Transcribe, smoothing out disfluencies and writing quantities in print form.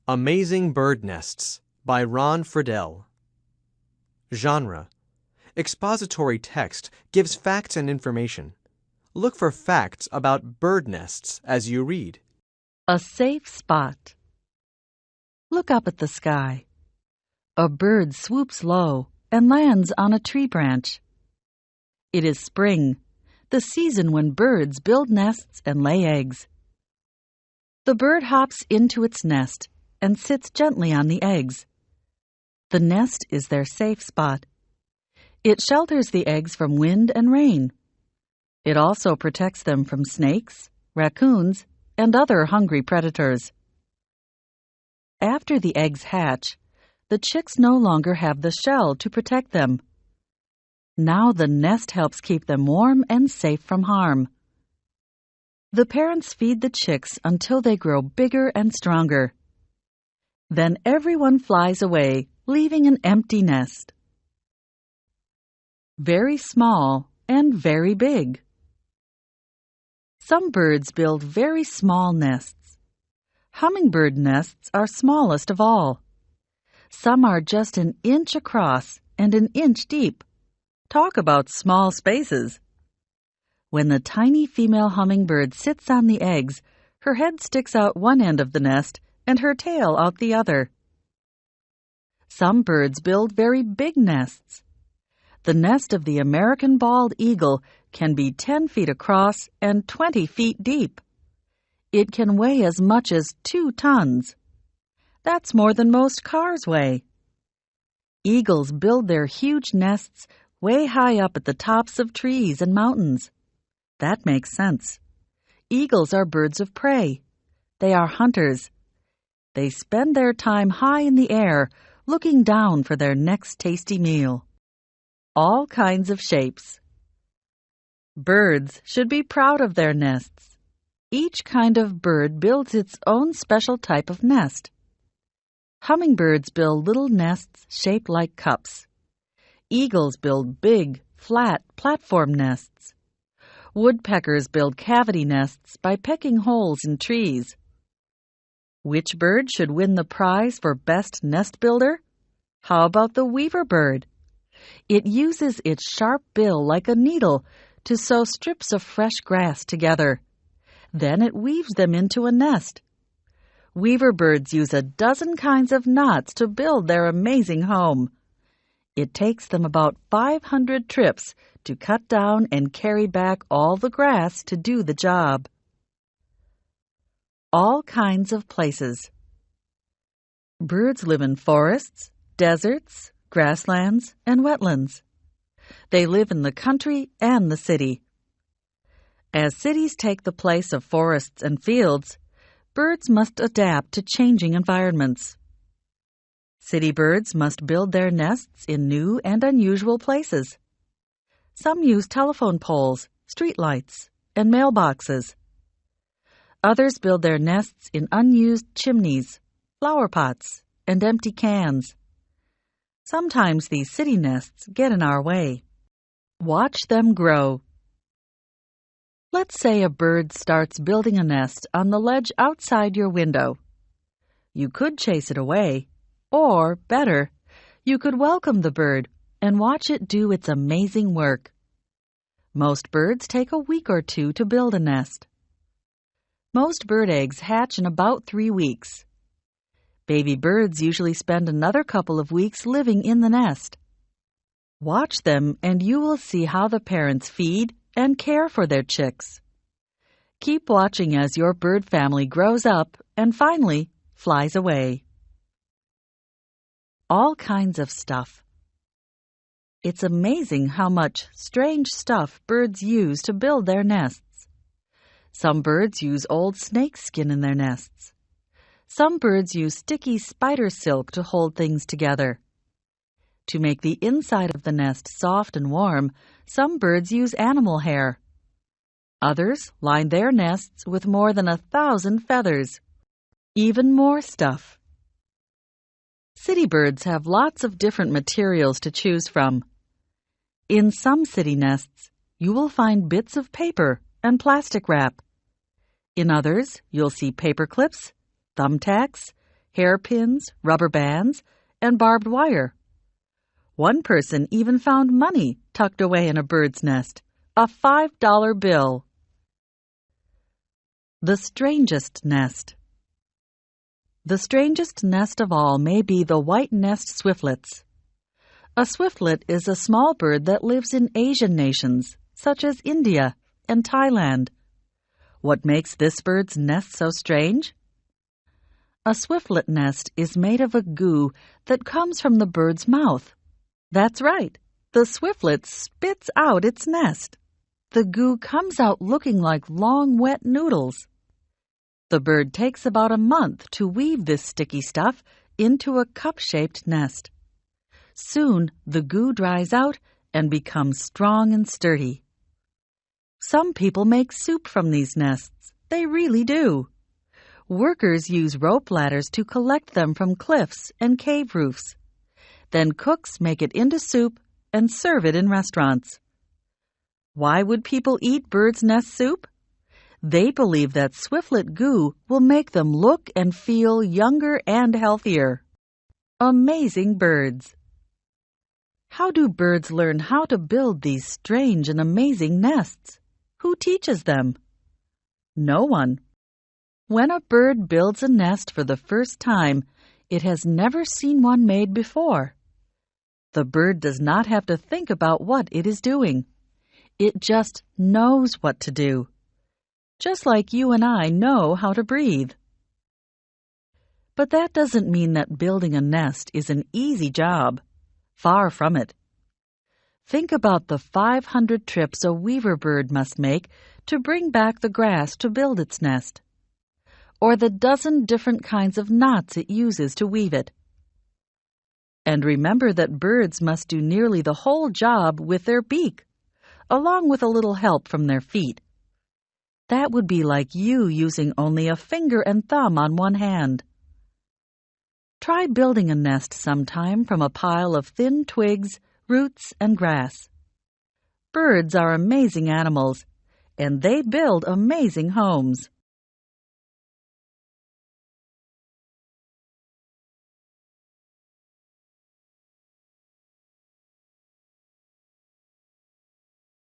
Amazing Bird Nests by Ron Friedel. Genre: expository text gives facts and information. Look for facts about bird nests as you read. A safe spot. Look up at the sky. A bird swoops low and lands on a tree branch. It is spring, the season when birds build nests and lay eggs. The bird hops into its nest and sits gently on the eggs. The nest is their safe spot. It shelters the eggs from wind and rain. It also protects them from snakes, raccoons, and other hungry predators. After the eggs hatch, the chicks no longer have the shell to protect them. Now the nest helps keep them warm and safe from harm. The parents feed the chicks until they grow bigger and stronger. Then everyone flies away, leaving an empty nest. Very small and very big. Some birds build very small nests. Hummingbird nests are smallest of all. Some are just an inch across and an inch deep. Talk about small spaces. When the tiny female hummingbird sits on the eggs, her head sticks out one end of the nest and her tail out the other. Some birds build very big nests. The nest of the American bald eagle can be 10 feet across and 20 feet deep. It can weigh as much as 2 tons. That's more than most cars weigh. Eagles build their huge nests way high up at the tops of trees and mountains. That makes sense. Eagles are birds of prey. They are hunters. They spend their time high in the air, looking down for their next tasty meal. All kinds of shapes. Birds should be proud of their nests. Each kind of bird builds its own special type of nest. Hummingbirds build little nests shaped like cups. Eagles build big, flat platform nests. Woodpeckers build cavity nests by pecking holes in trees. Which bird should win the prize for best nest builder? How about the weaver bird? It uses its sharp bill like a needle to sew strips of fresh grass together. Then it weaves them into a nest. Weaver birds use a dozen kinds of knots to build their amazing home. It takes them about 500 trips to cut down and carry back all the grass to do the job. All kinds of places. Birds live in forests, deserts, grasslands, and wetlands. They live in the country and the city. As cities take the place of forests and fields, birds must adapt to changing environments. City birds must build their nests in new and unusual places. Some use telephone poles, streetlights, and mailboxes. Others build their nests in unused chimneys, flower pots, and empty cans. Sometimes these city nests get in our way. Watch them grow. Let's say a bird starts building a nest on the ledge outside your window. You could chase it away, or, better, you could welcome the bird and watch it do its amazing work. Most birds take a week or 2 to build a nest. Most bird eggs hatch in about 3 weeks. Baby birds usually spend another couple of weeks living in the nest. Watch them and you will see how the parents feed and care for their chicks. Keep watching as your bird family grows up and finally flies away. All kinds of stuff. It's amazing how much strange stuff birds use to build their nests. Some birds use old snake skin in their nests. Some birds use sticky spider silk to hold things together. To make the inside of the nest soft and warm, some birds use animal hair. Others line their nests with more than 1,000 feathers. Even more stuff. City birds have lots of different materials to choose from. In some city nests, you will find bits of paper and plastic wrap. In others, you'll see paper clips, thumbtacks, hairpins, rubber bands, and barbed wire. One person even found money tucked away in a bird's nest, a $5 bill. The strangest nest. The strangest nest of all may be the white-nest swiftlets. A swiftlet is a small bird that lives in Asian nations, such as India and Thailand. What makes this bird's nest so strange? A swiftlet nest is made of a goo that comes from the bird's mouth. That's right, the swiftlet spits out its nest. The goo comes out looking like long, wet noodles. The bird takes about a month to weave this sticky stuff into a cup-shaped nest. Soon, the goo dries out and becomes strong and sturdy. Some people make soup from these nests. They really do. Workers use rope ladders to collect them from cliffs and cave roofs. Then cooks make it into soup and serve it in restaurants. Why would people eat bird's nest soup? They believe that swiftlet goo will make them look and feel younger and healthier. Amazing birds. How do birds learn how to build these strange and amazing nests? Who teaches them? No one. When a bird builds a nest for the first time, it has never seen one made before. The bird does not have to think about what it is doing. It just knows what to do. Just like you and I know how to breathe. But that doesn't mean that building a nest is an easy job. Far from it. Think about the 500 trips a weaver bird must make to bring back the grass to build its nest, or the dozen different kinds of knots it uses to weave it. And remember that birds must do nearly the whole job with their beak, along with a little help from their feet. That would be like you using only a finger and thumb on one hand. Try building a nest sometime from a pile of thin twigs, roots, and grass. Birds are amazing animals, and they build amazing homes.